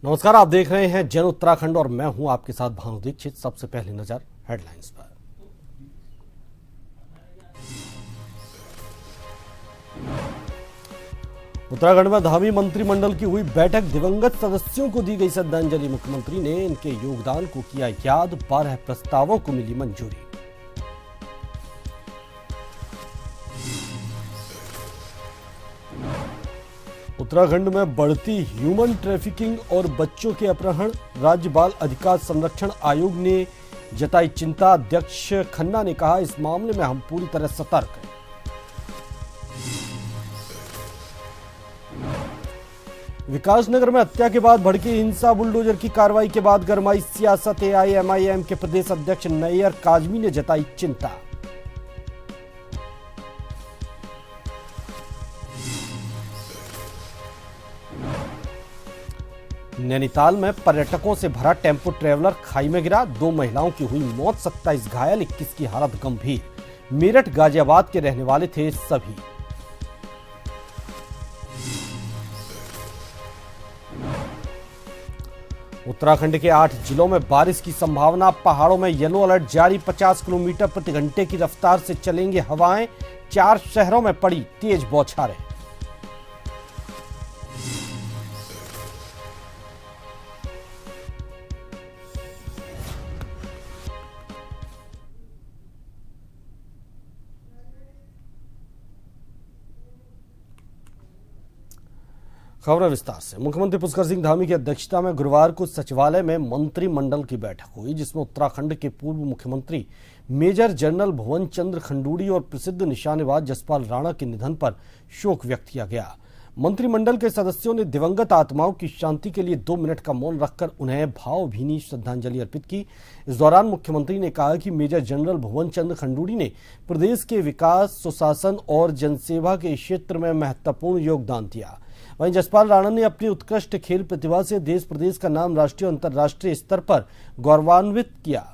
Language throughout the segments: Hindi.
नमस्कार, आप देख रहे हैं जन उत्तराखंड और मैं हूं आपके साथ भानु दीक्षित। सबसे पहले नजर हेडलाइंस पर। उत्तराखंड में धामी मंत्रिमंडल की हुई बैठक, दिवंगत सदस्यों को दी गई श्रद्धांजलि। मुख्यमंत्री ने इनके योगदान को किया याद, 12 प्रस्तावों को मिली मंजूरी। उत्तराखंड में बढ़ती ह्यूमन ट्रैफिकिंग और बच्चों के अपहरण, राज्य बाल अधिकार संरक्षण आयोग ने जताई चिंता। अध्यक्ष खन्ना ने कहा, इस मामले में हम पूरी तरह सतर्क हैं। विकासनगर में हत्या के बाद भड़की हिंसा, बुलडोजर की कार्रवाई के बाद गरमाई सियासत। एआईएमआईएम के प्रदेश अध्यक्ष नैयर काजमी ने जताई चिंता। नैनीताल में पर्यटकों से भरा टेम्पो ट्रैवलर खाई में गिरा, 2 महिलाओं की हुई मौत, 27 घायल, 21 की हालत गंभीर। मेरठ गाजियाबाद के रहने वाले थे सभी। उत्तराखंड के 8 जिलों में बारिश की संभावना, पहाड़ों में येलो अलर्ट जारी। 50 किलोमीटर प्रति घंटे की रफ्तार से चलेंगे हवाएं, 4 शहरों में पड़ी तेज बौछारें। खबरें विस्तार से। मुख्यमंत्री पुष्कर सिंह धामी की अध्यक्षता में गुरुवार को सचिवालय में मंत्रिमंडल की बैठक हुई, जिसमें उत्तराखंड के पूर्व मुख्यमंत्री मेजर जनरल भुवन चंद्र खंडूड़ी और प्रसिद्ध निशानेबाज जसपाल राणा के निधन पर शोक व्यक्त किया गया। मंत्रिमंडल के सदस्यों ने दिवंगत आत्माओं की शांति के लिए 2 मिनट का मौन रखकर उन्हें भावभीनी श्रद्धांजलि अर्पित की। इस दौरान मुख्यमंत्री ने कहा कि मेजर जनरल भुवन चंद्र खंडूड़ी ने प्रदेश के विकास, सुशासन और जनसेवा के क्षेत्र में महत्वपूर्ण योगदान दिया। वहीं जसपाल राणा ने अपनी उत्कृष्ट खेल प्रतिभा से देश प्रदेश का नाम राष्ट्रीय और अंतर्राष्ट्रीय स्तर पर गौरवान्वित किया।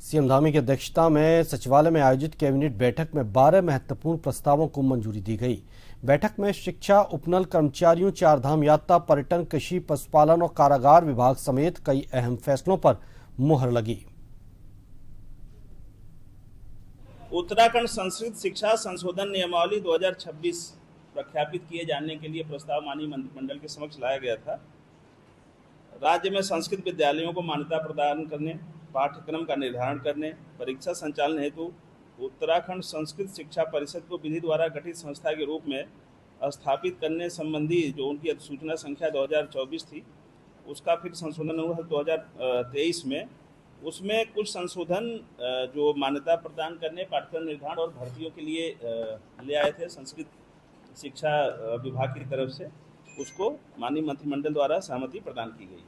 सीएम धामी की अध्यक्षता में सचिवालय में आयोजित कैबिनेट बैठक में 12 महत्वपूर्ण प्रस्तावों को मंजूरी दी गई। बैठक में शिक्षा, उपनल कर्मचारियों, 4 धाम यात्रा, पर्यटन, कृषि, पशुपालन और कारागार विभाग समेत कई अहम फैसलों पर मुहर लगी। उत्तराखंड संस्कृत शिक्षा संशोधन नियमावली 2026 प्रख्यापित किए जाने के लिए प्रस्ताव माननीय मंत्रिमंडल के समक्ष लाया गया था। राज्य में संस्कृत विद्यालयों को मान्यता प्रदान करने, पाठ्यक्रम का निर्धारण करने, परीक्षा संचालन हेतु उत्तराखंड संस्कृत शिक्षा परिषद को विधि द्वारा गठित संस्था के रूप में स्थापित करने संबंधी जो उनकी अधिसूचना संख्या 2024 थी, उसका फिर संशोधन हुआ 2023 में। उसमें कुछ संशोधन जो मान्यता प्रदान करने, पाठ्यक्रम निर्धारण और भर्तियों के लिए ले आए थे संस्कृत शिक्षा विभाग की तरफ से, उसको माननीय मंत्रिमंडल द्वारा सहमति प्रदान की गई।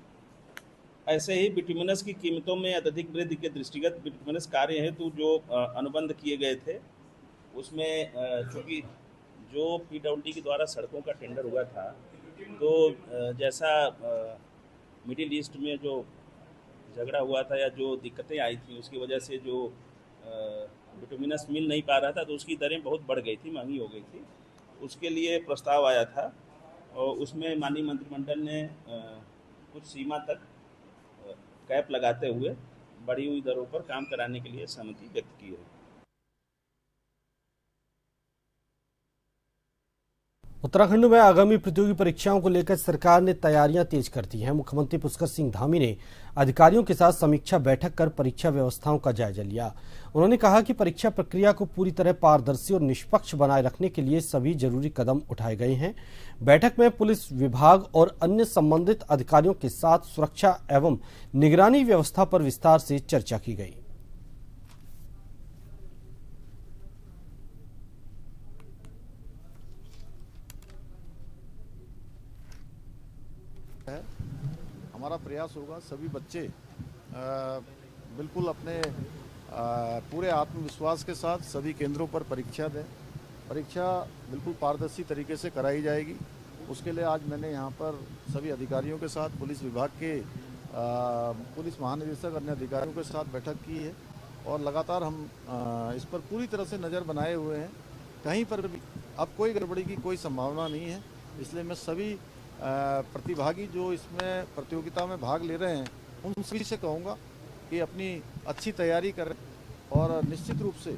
ऐसे ही बिटुमिनस की कीमतों में अत्यधिक वृद्धि के दृष्टिगत बिटुमिनस कार्य हेतु जो अनुबंध किए गए थे, उसमें चूँकि जो पीडब्ल्यूडी के द्वारा सड़कों का टेंडर हुआ था, तो जैसा मिडिल ईस्ट में जो झगड़ा हुआ था या जो दिक्कतें आई थी, उसकी वजह से जो बिटुमिनस मिल नहीं पा रहा था, तो उसकी दरें बहुत बढ़ गई थी, महंगी हो गई थी। उसके लिए प्रस्ताव आया था और उसमें माननीय मंत्रिमंडल ने कुछ सीमा तक कैप लगाते हुए बढ़ी हुई दरों पर काम कराने के लिए सहमति व्यक्त की है। उत्तराखंड में आगामी प्रतियोगी परीक्षाओं को लेकर सरकार ने तैयारियां तेज कर दी हैं। मुख्यमंत्री पुष्कर सिंह धामी ने अधिकारियों के साथ समीक्षा बैठक कर परीक्षा व्यवस्थाओं का जायजा लिया। उन्होंने कहा कि परीक्षा प्रक्रिया को पूरी तरह पारदर्शी और निष्पक्ष बनाए रखने के लिए सभी जरूरी कदम उठाए गए हैं। बैठक में पुलिस विभाग और अन्य संबंधित अधिकारियों के साथ सुरक्षा एवं निगरानी व्यवस्था पर विस्तार से चर्चा की गई। हमारा प्रयास होगा सभी बच्चे बिल्कुल अपने पूरे आत्मविश्वास के साथ सभी केंद्रों पर परीक्षा दें। परीक्षा बिल्कुल पारदर्शी तरीके से कराई जाएगी उसके लिए आज मैंने यहाँ पर सभी अधिकारियों के साथ, पुलिस विभाग के पुलिस महानिदेशक, अन्य अधिकारियों के साथ बैठक की है और लगातार हम इस पर पूरी तरह से नज़र बनाए हुए हैं। कहीं पर भी अब कोई गड़बड़ी की कोई संभावना नहीं है। इसलिए मैं सभी प्रतिभागी जो इसमें प्रतियोगिता में भाग ले रहे हैं उन सभी से कहूँगा कि अपनी अच्छी तैयारी करें और निश्चित रूप से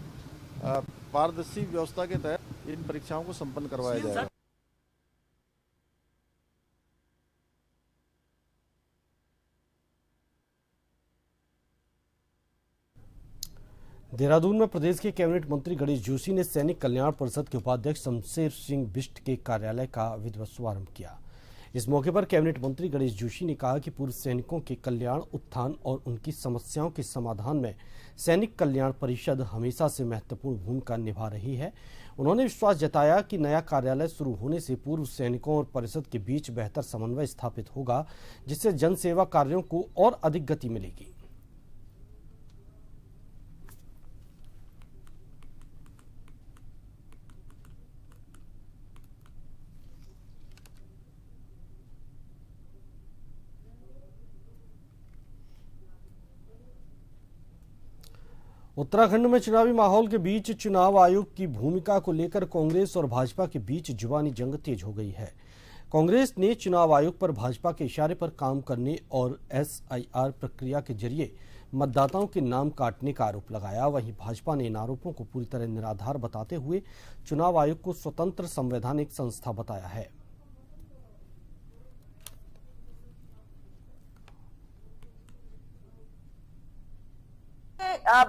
पारदर्शी व्यवस्था के तहत इन परीक्षाओं को संपन्न करवाया जाएगा। देहरादून में प्रदेश के कैबिनेट मंत्री गणेश जोशी ने सैनिक कल्याण परिषद के उपाध्यक्ष शमशेर सिंह बिष्ट के कार्यालय का विधिवत शुभारंभ किया। इस मौके पर कैबिनेट मंत्री गणेश जोशी ने कहा कि पूर्व सैनिकों के कल्याण, उत्थान और उनकी समस्याओं के समाधान में सैनिक कल्याण परिषद हमेशा से महत्वपूर्ण भूमिका निभा रही है। उन्होंने विश्वास जताया कि नया कार्यालय शुरू होने से पूर्व सैनिकों और परिषद के बीच बेहतर समन्वय स्थापित होगा, जिससे जनसेवा कार्यों को और अधिक गति मिलेगी। उत्तराखंड में चुनावी माहौल के बीच चुनाव आयोग की भूमिका को लेकर कांग्रेस और भाजपा के बीच जुबानी जंग तेज हो गई है। कांग्रेस ने चुनाव आयोग पर भाजपा के इशारे पर काम करने और SIR प्रक्रिया के जरिए मतदाताओं के नाम काटने का आरोप लगाया। वहीं भाजपा ने इन आरोपों को पूरी तरह निराधार बताते हुए चुनाव आयोग को स्वतंत्र संवैधानिक संस्था बताया है।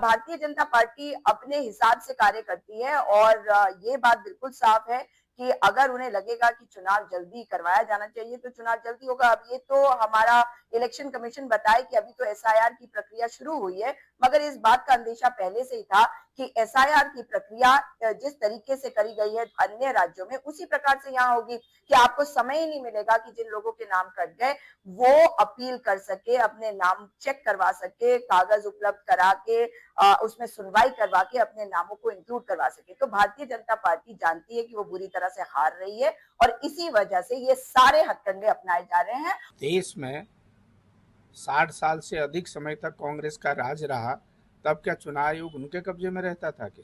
भारतीय जनता पार्टी अपने हिसाब से कार्य करती है और ये बात बिल्कुल साफ है कि अगर उन्हें लगेगा कि चुनाव जल्दी करवाया जाना चाहिए तो चुनाव जल्दी होगा। अब ये तो हमारा इलेक्शन कमीशन बताए कि अभी तो SIR की प्रक्रिया शुरू हुई है, मगर इस बात का अंदेशा पहले से ही था कि SIR की प्रक्रिया जिस तरीके से करी गई है अन्य राज्यों में उसी प्रकार से यहाँ होगी कि आपको समय ही नहीं मिलेगा कि जिन लोगों के नाम कट गए वो अपील कर सके, अपने नाम चेक करवा सके, कागज उपलब्ध करा के उसमें सुनवाई करवा के अपने नामों को इंक्लूड करवा सके। तो भारतीय जनता पार्टी जानती है कि वो बुरी तरह से हार रही है और इसी वजह से ये सारे हथकंडे अपनाए जा रहे हैं। देश में 60 साल से अधिक समय तक कांग्रेस का राज रहा, तब क्या चुनाव आयोग उनके कब्जे में रहता था? कि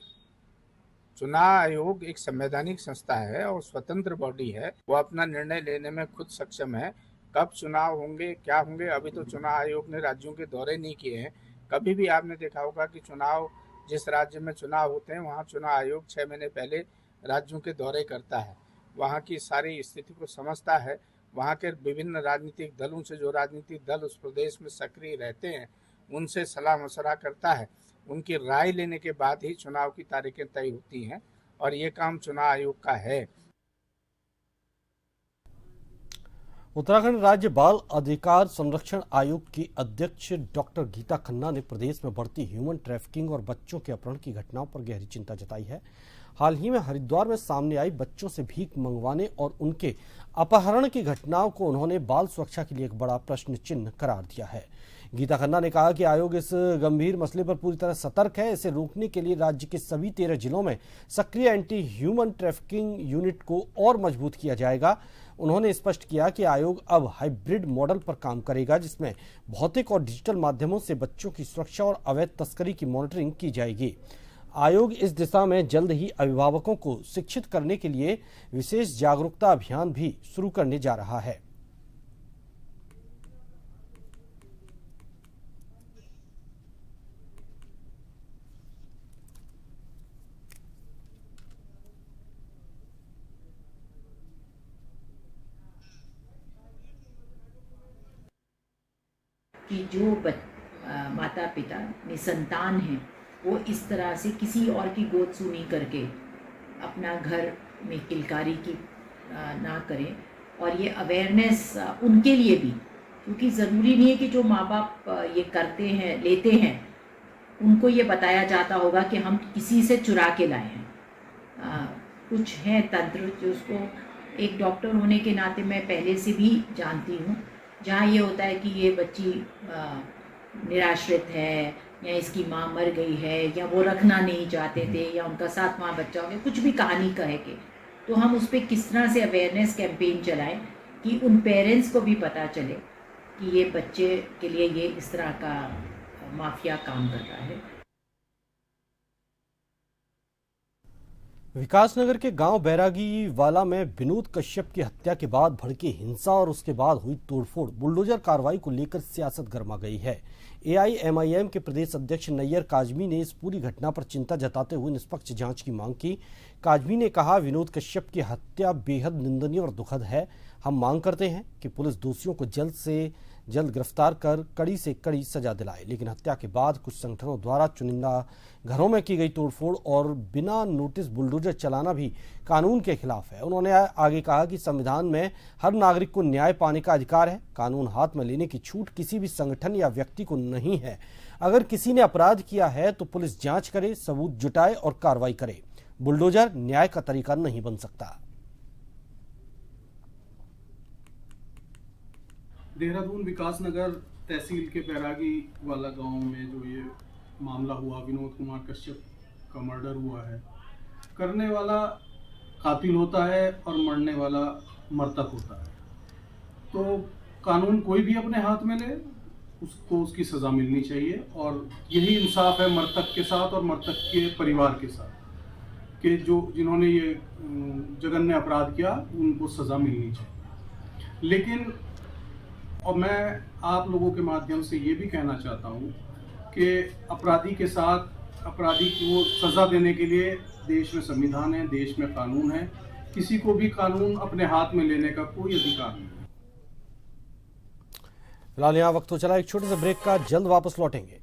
चुनाव आयोग एक संवैधानिक संस्था है और स्वतंत्र बॉडी है, वो अपना निर्णय लेने में खुद सक्षम है। कब चुनाव होंगे, क्या होंगे, अभी तो चुनाव आयोग ने राज्यों के दौरे नहीं किए हैं। कभी भी आपने देखा होगा कि चुनाव जिस राज्य में चुनाव होते हैं वहाँ चुनाव आयोग 6 महीने पहले राज्यों के दौरे करता है, वहाँ की सारी स्थिति को समझता है, वहाँ के विभिन्न राजनीतिक दलों से जो राजनीतिक दल उस प्रदेश में सक्रिय रहते हैं उनसे सलाह मशवरा करता है। उनकी राय लेने के बाद ही चुनाव की तारीखें तय होती हैं और ये काम चुनाव आयोग का है। उत्तराखंड राज्य बाल अधिकार संरक्षण आयोग की अध्यक्ष डॉक्टर गीता खन्ना ने प्रदेश में बढ़ती ह्यूमन ट्रैफिकिंग और बच्चों के अपहरण की घटनाओं पर गहरी चिंता जताई है। हाल ही में हरिद्वार में सामने आई बच्चों से भीख मंगवाने और उनके अपहरण की घटनाओं को उन्होंने बाल सुरक्षा के लिए एक बड़ा प्रश्न चिन्ह करार दिया है। गीता खन्ना ने कहा कि आयोग इस गंभीर मसले पर पूरी तरह सतर्क है। इसे रोकने के लिए राज्य के सभी 13 जिलों में सक्रिय एंटी ह्यूमन ट्रैफिकिंग यूनिट को और मजबूत किया जाएगा। उन्होंने स्पष्ट किया कि आयोग अब हाइब्रिड मॉडल पर काम करेगा, जिसमें भौतिक और डिजिटल माध्यमों से बच्चों की सुरक्षा और अवैध तस्करी की मॉनिटरिंग की जाएगी। आयोग इस दिशा में जल्द ही अभिभावकों को शिक्षित करने के लिए विशेष जागरूकता अभियान भी शुरू करने जा रहा है। कि जो माता पिता निसंतान हैं वो इस तरह से किसी और की गोद सूनी करके अपना घर में किलकारी की ना करें। और ये अवेयरनेस उनके लिए भी, क्योंकि ज़रूरी नहीं है कि जो माँ बाप ये करते हैं लेते हैं उनको ये बताया जाता होगा कि हम किसी से चुरा के लाए हैं। कुछ हैं तंत्र जो उसको एक डॉक्टर होने के नाते मैं पहले से भी जानती हूँ, जहाँ ये होता है कि ये बच्ची निराश्रित है या इसकी माँ मर गई है या वो रखना नहीं चाहते थे या उनका 7वां बच्चा हो गया, कुछ भी कहानी कहे के, तो हम उस पर किस तरह से अवेयरनेस कैंपेन चलाएं कि उन पेरेंट्स को भी पता चले कि ये बच्चे के लिए ये इस तरह का माफिया काम कर रहा है। विकासनगर के गांव बैरागी वाला में विनोद कश्यप की हत्या के बाद भड़की हिंसा और उसके बाद हुई तोड़फोड़, बुलडोजर कार्रवाई को लेकर सियासत गर्मा गई है। एआईएमआईएम के प्रदेश अध्यक्ष नैयर काजमी ने इस पूरी घटना पर चिंता जताते हुए निष्पक्ष जांच की मांग की। काजमी ने कहा, विनोद कश्यप की हत्या बेहद निंदनीय और दुखद है। हम मांग करते हैं कि पुलिस दोषियों को जल्द से जल्द गिरफ्तार कर कड़ी से कड़ी सजा दिलाए, लेकिन हत्या के बाद कुछ संगठनों द्वारा चुनिंदा घरों में की गई तोड़फोड़ और बिना नोटिस बुलडोजर चलाना भी कानून के खिलाफ है। उन्होंने आगे कहा कि संविधान में हर नागरिक को न्याय पाने का अधिकार है। कानून हाथ में लेने की छूट किसी भी संगठन या व्यक्ति को नहीं है। अगर किसी ने अपराध किया है तो पुलिस जांच करे, सबूत जुटाए और कार्रवाई करे। बुलडोजर न्याय का तरीका नहीं बन सकता। देहरादून विकासनगर तहसील के बैरागी वाला गांव में जो ये मामला हुआ, विनोद कुमार कश्यप का मर्डर हुआ है, करने वाला कातिल होता है और मरने वाला मृतक होता है। तो कानून कोई भी अपने हाथ में ले, उसको उसकी सज़ा मिलनी चाहिए और यही इंसाफ है मृतक के साथ और मृतक के परिवार के साथ कि जिन्होंने ये जघन्य अपराध किया उनको सज़ा मिलनी चाहिए। लेकिन और मैं आप लोगों के माध्यम से ये भी कहना चाहता हूँ कि अपराधी के साथ अपराधी को सज़ा देने के लिए देश में संविधान है, देश में कानून है। किसी को भी कानून अपने हाथ में लेने का कोई अधिकार नहीं। फिलहाल यहाँ वक्त हो चला एक छोटे से ब्रेक का, जल्द वापस लौटेंगे।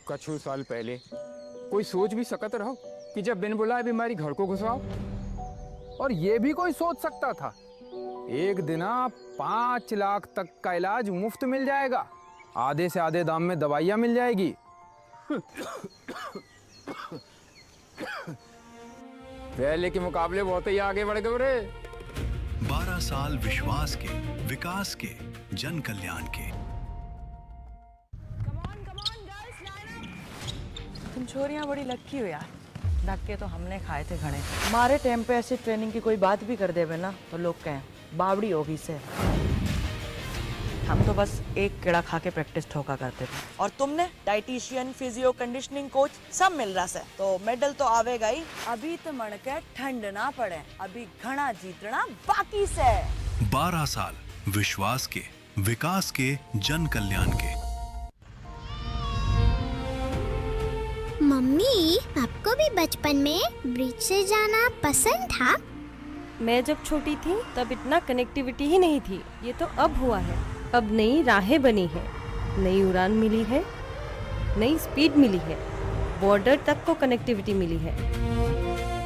कछु साल पहले कोई सोच भी सकता रहो कि जब बिन बुलाए बीमारी घर को घुसाओ, और ये भी कोई सोच सकता था एक दिन 5 लाख तक का इलाज मुफ्त मिल जाएगा, आधे से आधे दाम में दवाइयाँ मिल जाएगी। पहले के मुकाबले बहुत ही आगे बढ़ गए रे। 12 साल विश्वास के, विकास के, जन कल्याण के। तुम छोरियां बड़ी लक्की हो यार, धक्के तो हमने खाए थे घने। हमारे टाइम पे ऐसी ट्रेनिंग की कोई बात भी कर देवे ना तो लोग कहें बावड़ी होगी से। हम तो बस एक कीड़ा खा के प्रैक्टिस ठोका करते थे। और तुमने डाइटिशियन, फिजियो, कंडीशनिंग कोच सब मिल रहा है, तो मेडल तो आवेगा ही। अभी तो मन के ठंड ना पड़े, अभी घना जीतना बाकी से। 12 साल विश्वास के, विकास के, जन कल्याण के। मम्मी, आपको भी बचपन में ब्रिज से जाना पसंद था? मैं जब छोटी थी तब इतना कनेक्टिविटी ही नहीं थी, ये तो अब हुआ है। अब नई राहें बनी है, नई उड़ान मिली है, नई स्पीड मिली है, बॉर्डर तक को कनेक्टिविटी मिली है।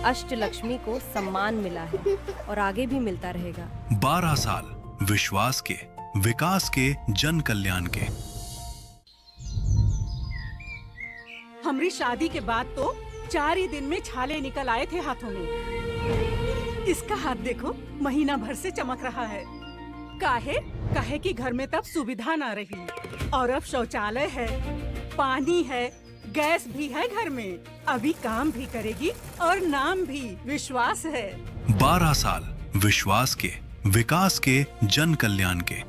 अष्टलक्ष्मी को सम्मान मिला है और आगे भी मिलता रहेगा। 12 साल विश्वास के, विकास के, जन कल्याण के। हमारी शादी के बाद तो 4 ही दिन में छाले निकल आए थे हाथों में। इसका हाथ देखो, महीना भर से चमक रहा है। काहे कि घर में तब सुविधा ना रही, और अब शौचालय है, पानी है, गैस भी है घर में। अभी काम भी करेगी और नाम भी विश्वास है। 12 साल विश्वास के, विकास के, जन कल्याण के।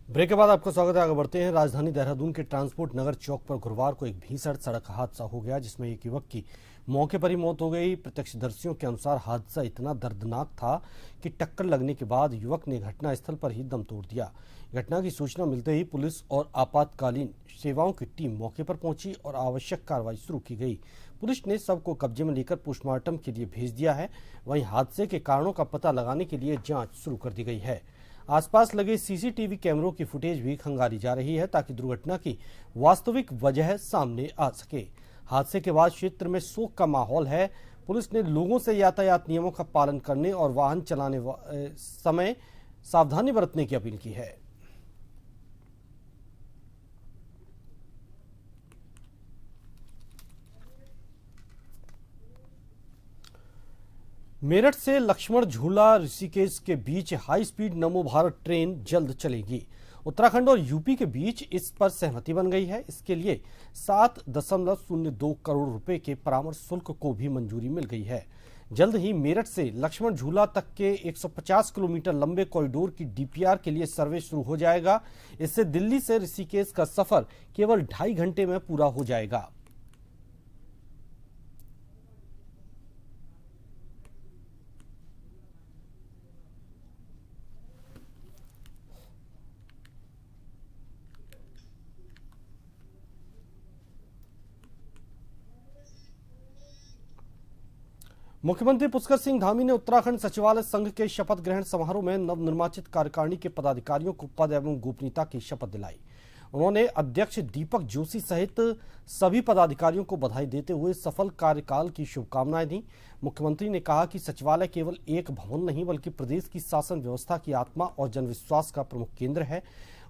ब्रेक के बाद आपका स्वागत है। आगे बढ़ते हैं। राजधानी देहरादून के ट्रांसपोर्ट नगर चौक पर गुरुवार को एक भीषण सड़क हादसा हो गया, जिसमें एक युवक की मौके पर ही मौत हो गई। प्रत्यक्षदर्शियों के अनुसार हादसा इतना दर्दनाक था कि टक्कर लगने के बाद युवक ने घटनास्थल पर ही दम तोड़ दिया। घटना की सूचना मिलते ही पुलिस और आपातकालीन सेवाओं की टीम मौके पर पहुंची और आवश्यक कार्रवाई शुरू की गई। पुलिस ने शव को कब्जे में लेकर पोस्टमार्टम के लिए भेज दिया है। वहीं हादसे के कारणों का पता लगाने के लिए जांच शुरू कर दी गई है। आसपास लगे सीसीटीवी कैमरों की फुटेज भी खंगाली जा रही है ताकि दुर्घटना की वास्तविक वजह सामने आ सके। हादसे के बाद क्षेत्र में शोक का माहौल है। पुलिस ने लोगों से यातायात नियमों का पालन करने और वाहन चलाने समय सावधानी बरतने की अपील की है। मेरठ से लक्ष्मण झूला ऋषिकेश के बीच हाई स्पीड नमो भारत ट्रेन जल्द चलेगी। उत्तराखंड और यूपी के बीच इस पर सहमति बन गई है। इसके लिए 7.02 करोड़ रुपए के परामर्श शुल्क को भी मंजूरी मिल गई है। जल्द ही मेरठ से लक्ष्मण झूला तक के 150 किलोमीटर लंबे कॉरिडोर की डीपीआर के लिए सर्वे शुरू हो जाएगा। इससे दिल्ली से ऋषिकेश का सफर केवल 2.5 घंटे में पूरा हो जाएगा। मुख्यमंत्री पुष्कर सिंह धामी ने उत्तराखंड सचिवालय संघ के शपथ ग्रहण समारोह में नवनिर्वाचित कार्यकारिणी के पदाधिकारियों को पद एवं गोपनीयता की शपथ दिलाई। उन्होंने अध्यक्ष दीपक जोशी सहित सभी पदाधिकारियों को बधाई देते हुए सफल कार्यकाल की शुभकामनाएं दी। मुख्यमंत्री ने कहा कि सचिवालय केवल एक भवन नहीं बल्कि प्रदेश की शासन व्यवस्था की आत्मा और जनविश्वास का प्रमुख केंद्र है।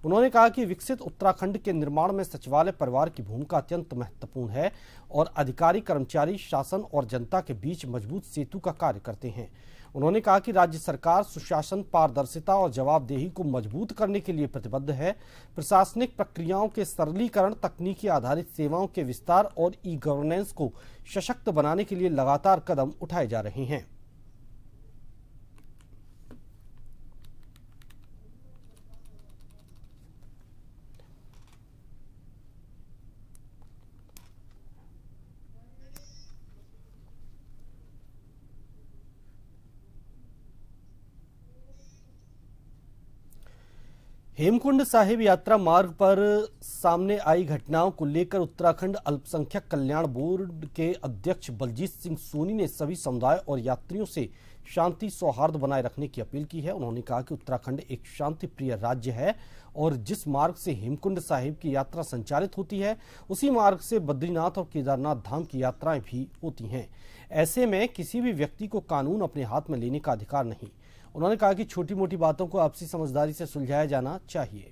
उन्होंने कहा कि विकसित उत्तराखंड के निर्माण में सचिवालय परिवार की भूमिका अत्यंत महत्वपूर्ण है और अधिकारी, कर्मचारी, शासन और जनता के बीच मजबूत सेतु का कार्य करते हैं। उन्होंने कहा कि राज्य सरकार सुशासन, पारदर्शिता और जवाबदेही को मजबूत करने के लिए प्रतिबद्ध है। प्रशासनिक प्रक्रियाओं के सरलीकरण, तकनीकी आधारित सेवाओं के विस्तार और ई गवर्नेंस को सशक्त बनाने के लिए लगातार कदम उठाए जा रहे हैं। हेमकुंड साहिब यात्रा मार्ग पर सामने आई घटनाओं को लेकर उत्तराखंड अल्पसंख्यक कल्याण बोर्ड के अध्यक्ष बलजीत सिंह सोनी ने सभी समुदाय और यात्रियों से शांति सौहार्द बनाए रखने की अपील की है। उन्होंने कहा कि उत्तराखंड एक शांति प्रिय राज्य है और जिस मार्ग से हेमकुंड साहिब की यात्रा संचालित होती है उसी मार्ग से बद्रीनाथ और केदारनाथ धाम की यात्राएं भी होती हैं। ऐसे में किसी भी व्यक्ति को कानून अपने हाथ में लेने का अधिकार नहीं। उन्होंने कहा कि छोटी मोटी बातों को आपसी समझदारी से सुलझाया जाना चाहिए।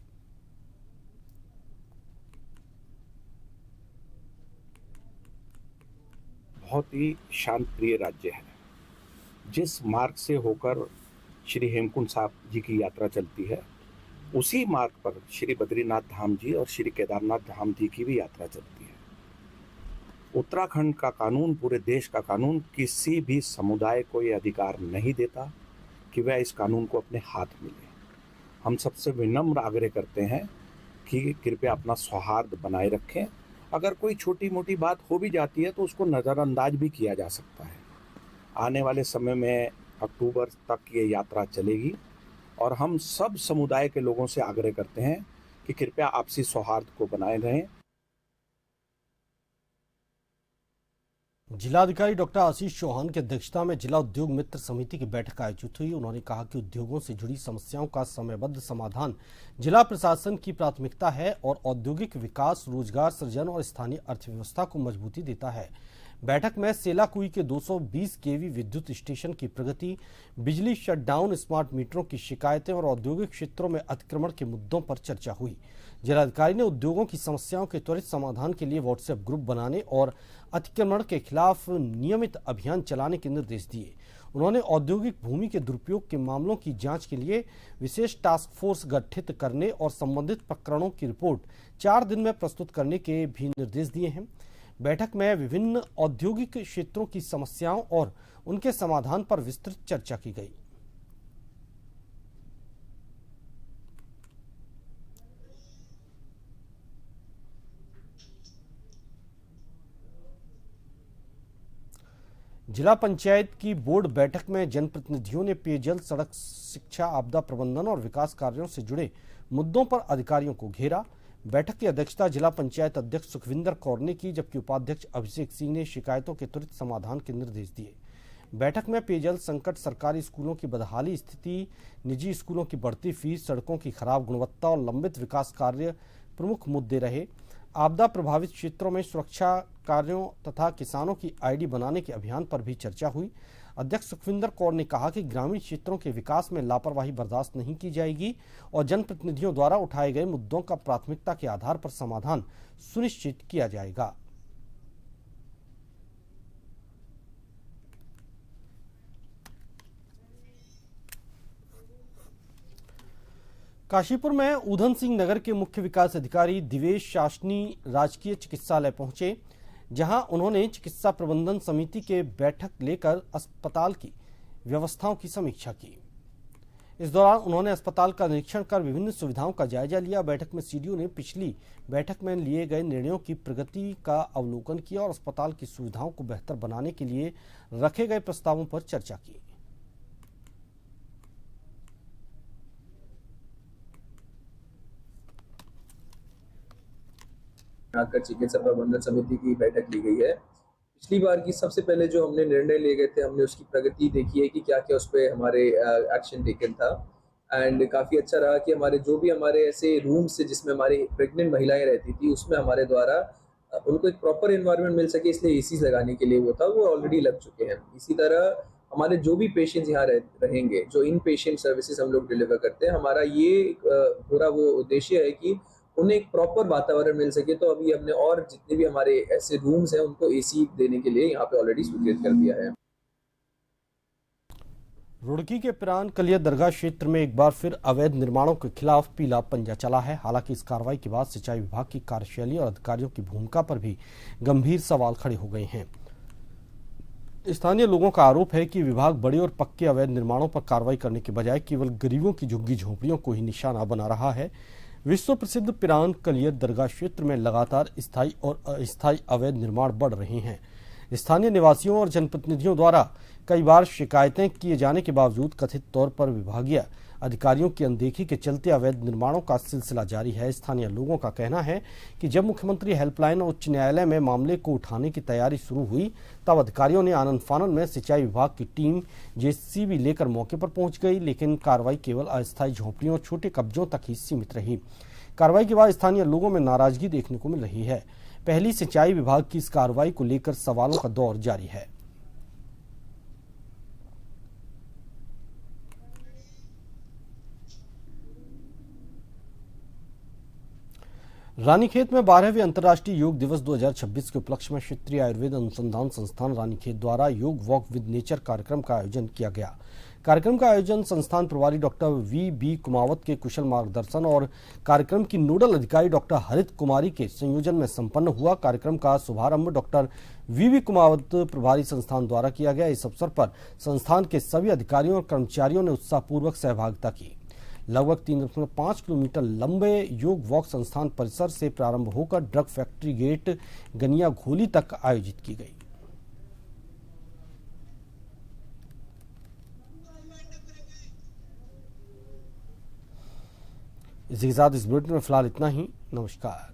बहुत ही शांत प्रिय राज्य है। जिस मार्ग से होकर श्री हेमकुंड साहब जी की यात्रा चलती है उसी मार्ग पर श्री बद्रीनाथ धाम जी और श्री केदारनाथ धाम जी की भी यात्रा चलती है। उत्तराखंड का कानून, पूरे देश का कानून किसी भी समुदाय को ये अधिकार नहीं देता कि वह इस कानून को अपने हाथ में ले। हम सबसे विनम्र आग्रह करते हैं कि कृपया अपना सौहार्द बनाए रखें। अगर कोई छोटी मोटी बात हो भी जाती है तो उसको नज़रअंदाज भी किया जा सकता है। आने वाले समय में अक्टूबर तक ये यात्रा चलेगी और हम सब समुदाय के लोगों से आग्रह करते हैं कि कृपया आपसी सौहार्द को बनाए रहें। जिलाधिकारी डॉक्टर आशीष चौहान की अध्यक्षता में जिला उद्योग मित्र समिति की बैठक आयोजित हुई। उन्होंने कहा कि उद्योगों से जुड़ी समस्याओं का समयबद्ध समाधान जिला प्रशासन की प्राथमिकता है और औद्योगिक विकास, रोजगार सृजन और स्थानीय अर्थव्यवस्था को मजबूती देता है। बैठक में सेलाकुई के 220 केवी विद्युत स्टेशन की प्रगति, बिजली शटडाउन, स्मार्ट मीटरों की शिकायतें और औद्योगिक क्षेत्रों में अतिक्रमण के मुद्दों पर चर्चा हुई। जिलाधिकारी ने उद्योगों की समस्याओं के त्वरित समाधान के लिए व्हाट्सएप ग्रुप बनाने और अतिक्रमण के खिलाफ नियमित अभियान चलाने के निर्देश दिए। उन्होंने औद्योगिक भूमि के दुरुपयोग के मामलों की जांच के लिए विशेष टास्क फोर्स गठित करने और संबंधित प्रकरणों की रिपोर्ट 4 दिन में प्रस्तुत करने के भी निर्देश दिए हैं। बैठक में विभिन्न औद्योगिक क्षेत्रों की समस्याओं और उनके समाधान पर विस्तृत चर्चा की गई। जिला पंचायत की बोर्ड बैठक में जनप्रतिनिधियों ने पेयजल, सड़क, शिक्षा, आपदा प्रबंधन और विकास कार्यों से जुड़े मुद्दों पर अधिकारियों को घेरा। बैठक की अध्यक्षता जिला पंचायत अध्यक्ष सुखविंदर कौर ने की, जबकि उपाध्यक्ष अभिषेक सिंह ने शिकायतों के त्वरित समाधान के निर्देश दिए। बैठक में पेयजल संकट, सरकारी स्कूलों की बदहाली स्थिति, निजी स्कूलों की बढ़ती फीस, सड़कों की खराब गुणवत्ता और लंबित विकास कार्य प्रमुख मुद्दे रहे। आपदा प्रभावित क्षेत्रों में सुरक्षा कार्यों तथा किसानों की आईडी बनाने के अभियान पर भी चर्चा हुई। अध्यक्ष सुखविंदर कौर ने कहा कि ग्रामीण क्षेत्रों के विकास में लापरवाही बर्दाश्त नहीं की जाएगी और जनप्रतिनिधियों द्वारा उठाए गए मुद्दों का प्राथमिकता के आधार पर समाधान सुनिश्चित किया जाएगा। काशीपुर में ऊधम सिंह नगर के मुख्य विकास अधिकारी दिवेश शासनी राजकीय चिकित्सालय पहुंचे, जहां उन्होंने चिकित्सा प्रबंधन समिति के बैठक लेकर अस्पताल की व्यवस्थाओं की समीक्षा की। इस दौरान उन्होंने अस्पताल का निरीक्षण कर विभिन्न सुविधाओं का जायजा लिया। बैठक में सीडीओ ने पिछली बैठक में लिए गए निर्णयों की प्रगति का अवलोकन किया और अस्पताल की सुविधाओं को बेहतर बनाने के लिए रखे गए प्रस्तावों पर चर्चा की। आकर चिकित्सा प्रबंधन समिति की बैठक ली गई है। पिछली बार की सबसे पहले जो हमने निर्णय लिए गए थे, हमने उसकी प्रगति देखी है कि क्या क्या उस पर हमारे एक्शन टेकन था। एंड काफ़ी अच्छा रहा कि हमारे जो भी हमारे ऐसे रूम्स थे जिसमें हमारी प्रेग्नेंट महिलाएं रहती थी, उसमें हमारे द्वारा उनको एक प्रॉपर एनवायरनमेंट मिल सके, इसलिए एसीज लगाने के लिए वो था, वो ऑलरेडी लग चुके हैं। इसी तरह हमारे जो भी पेशेंट्स यहाँ रहेंगे, जो इन पेशेंट सर्विसेज हम लोग डिलीवर करते हैं, हमारा ये पूरा वो उद्देश्य है कि उन्हें एक प्रॉपर वातावरण मिल सके। तो अभी हमने और जितने भी हमारे ऐसे रूम्स हैं उनको एसी देने के लिए यहाँ पे ऑलरेडी स्वीकृत कर दिया है। रुड़की के पिरान कलिया दरगाह क्षेत्र में एक बार फिर अवैध निर्माणों के खिलाफ पीला पंजा चला है। हालांकि इस कार्रवाई के बाद सिंचाई विभाग की कार्यशैली और अधिकारियों की भूमिका पर भी गंभीर सवाल खड़े हो गए हैं। स्थानीय लोगों का आरोप है कि विभाग बड़े और पक्के अवैध निर्माणों पर कार्रवाई करने के बजाय केवल गरीबों की झुग्गी झोंपड़ियों को ही निशाना बना रहा है। विश्व प्रसिद्ध पिरान कलियर दरगाह क्षेत्र में लगातार स्थायी और अस्थायी अवैध निर्माण बढ़ रहे हैं। स्थानीय निवासियों और जनप्रतिनिधियों द्वारा कई बार शिकायतें किए जाने के बावजूद कथित तौर पर विभागीय अधिकारियों की अनदेखी के चलते अवैध निर्माणों का सिलसिला जारी है। स्थानीय लोगों का कहना है कि जब मुख्यमंत्री हेल्पलाइन और उच्च न्यायालय में मामले को उठाने की तैयारी शुरू हुई, तब अधिकारियों ने आनन फानन में सिंचाई विभाग की टीम जेसीबी लेकर मौके पर पहुंच गई, लेकिन कार्रवाई केवल अस्थायी झोंपड़ियों और छोटे कब्जों तक ही सीमित रही। कार्रवाई के बाद स्थानीय लोगों में नाराजगी देखने को मिल रही है। पहली सिंचाई विभाग की इस कार्रवाई को लेकर सवालों का दौर जारी है। रानीखेत में 12वें अंतर्राष्ट्रीय योग दिवस 2026 के उपलक्ष्य में क्षेत्रीय आयुर्वेद अनुसंधान संस्थान रानीखेत द्वारा योग वॉक विद नेचर कार्यक्रम का आयोजन किया गया। कार्यक्रम का आयोजन संस्थान प्रभारी डॉक्टर वी कुमावत के कुशल मार्गदर्शन और कार्यक्रम की नोडल अधिकारी डॉक्टर हरित कुमारी के संयोजन में संपन्न हुआ। कार्यक्रम का शुभारंभ डॉक्टर वी कुमावत प्रभारी संस्थान द्वारा किया गया। इस अवसर पर संस्थान के सभी अधिकारियों और कर्मचारियों ने उत्साहपूर्वक सहभागिता की। लगभग 3.5 किलोमीटर लंबे योग वॉक संस्थान परिसर से प्रारंभ होकर ड्रग फैक्ट्री गेट गनिया घोली तक आयोजित की गई। इसी के साथ इस बुलेटिन में फिलहाल इतना ही। नमस्कार।